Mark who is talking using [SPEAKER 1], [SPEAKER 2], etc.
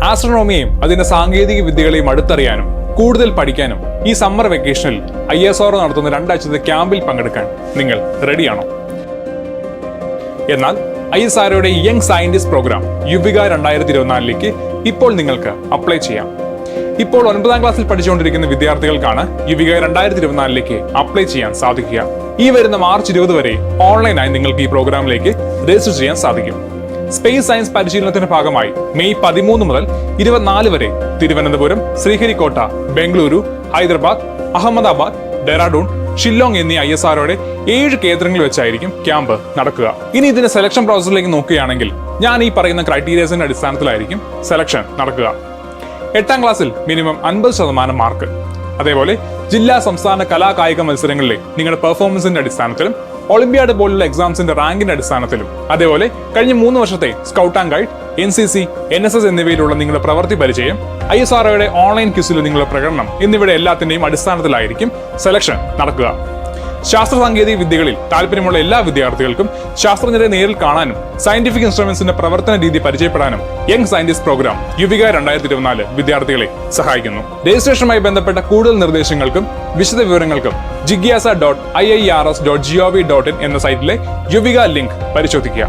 [SPEAKER 1] ആസ്ട്രോണോമിയെയും അതിന്റെ സാങ്കേതിക വിദ്യകളെയും അടുത്തറിയാനും കൂടുതൽ പഠിക്കാനും ഈ സമ്മർ വെക്കേഷനിൽ ISRO നടത്തുന്ന 2 ആഴ്ചത്തെ ക്യാമ്പിൽ പങ്കെടുക്കാൻ നിങ്ങൾ റെഡിയാണോ? എന്നാൽ ISROയുടെ യങ് സയന്റിസ്റ്റ് പ്രോഗ്രാം യുവിക 2024ലേക്ക് ഇപ്പോൾ നിങ്ങൾക്ക് അപ്ലൈ ചെയ്യാം. ഇപ്പോൾ 9ാം ക്ലാസ്സിൽ പഠിച്ചുകൊണ്ടിരിക്കുന്ന വിദ്യാർത്ഥികൾക്കാണ് യുവിക 2024ലേക്ക് അപ്ലൈ ചെയ്യാൻ സാധിക്കുക. ഈ വരുന്ന മാർച്ച് 20 വരെ ഓൺലൈനായി നിങ്ങൾക്ക് ഈ പ്രോഗ്രാമിലേക്ക് രജിസ്റ്റർ ചെയ്യാൻ സാധിക്കും. സ്പേസ് സയൻസ് പരിശീലനത്തിന്റെ ഭാഗമായി മെയ് 13 മുതൽ 24 വരെ തിരുവനന്തപുരം, ശ്രീഹരിക്കോട്ട, ബംഗളൂരു, ഹൈദരാബാദ്, അഹമ്മദാബാദ്, ഡെറാഡൂൺ, ഷില്ലോങ് എന്നീ ISROയുടെ 7 കേന്ദ്രങ്ങളിൽ വെച്ചായിരിക്കും ക്യാമ്പ് നടക്കുക. ഇനി ഇതിന്റെ സെലക്ഷൻ പ്രോസസ്സിലേക്ക് നോക്കുകയാണെങ്കിൽ ഞാൻ ഈ പറയുന്ന ക്രൈറ്റീരിയസിന്റെ അടിസ്ഥാനത്തിലായിരിക്കും സെലക്ഷൻ നടക്കുക. 8ാം ക്ലാസ്സിൽ മിനിമം 50% മാർക്ക്, അതേപോലെ ജില്ലാ സംസ്ഥാന കലാ കായിക മത്സരങ്ങളിലെ നിങ്ങളുടെ പെർഫോമൻസിന്റെ അടിസ്ഥാനത്തിലും ഒളിമ്പ്യാഡ് പോലുള്ള എക്സാംസിന്റെ റാങ്കിന്റെ അടിസ്ഥാനത്തിലും അതേപോലെ കഴിഞ്ഞ 3 വർഷത്തെ scout and guide, NCC, NSS എന്നിവയിലുള്ള നിങ്ങളുടെ പ്രവൃത്തി പരിചയം, ISROയുടെ ഓൺലൈൻ ക്വിസിലെ നിങ്ങളുടെ പ്രകടനം എന്നിവയുടെ എല്ലാത്തിന്റെയും അടിസ്ഥാനത്തിലായിരിക്കും സെലക്ഷൻ നടക്കുക. ശാസ്ത്ര സാങ്കേതിക വിദ്യകളിൽ താല്പര്യമുള്ള എല്ലാ വിദ്യാർത്ഥികൾക്കും ശാസ്ത്രജ്ഞരെ നേരിൽ കാണാനും സയന്റിഫിക് ഇൻസ്ട്രുമെന്റ്സിന്റെ പ്രവർത്തന രീതി പരിചയപ്പെടാനും യങ് സയന്റിസ്റ്റ് പ്രോഗ്രാം യുവിക 2024 വിദ്യാർത്ഥികളെ സഹായിക്കുന്നു. രജിസ്ട്രേഷനുമായി ബന്ധപ്പെട്ട കൂടുതൽ നിർദ്ദേശങ്ങൾക്കും വിശദ വിവരങ്ങൾക്കും jigyasa.iirs.gov.in എന്ന സൈറ്റിലെ യുവിക ലിങ്ക് പരിശോധിക്കുക.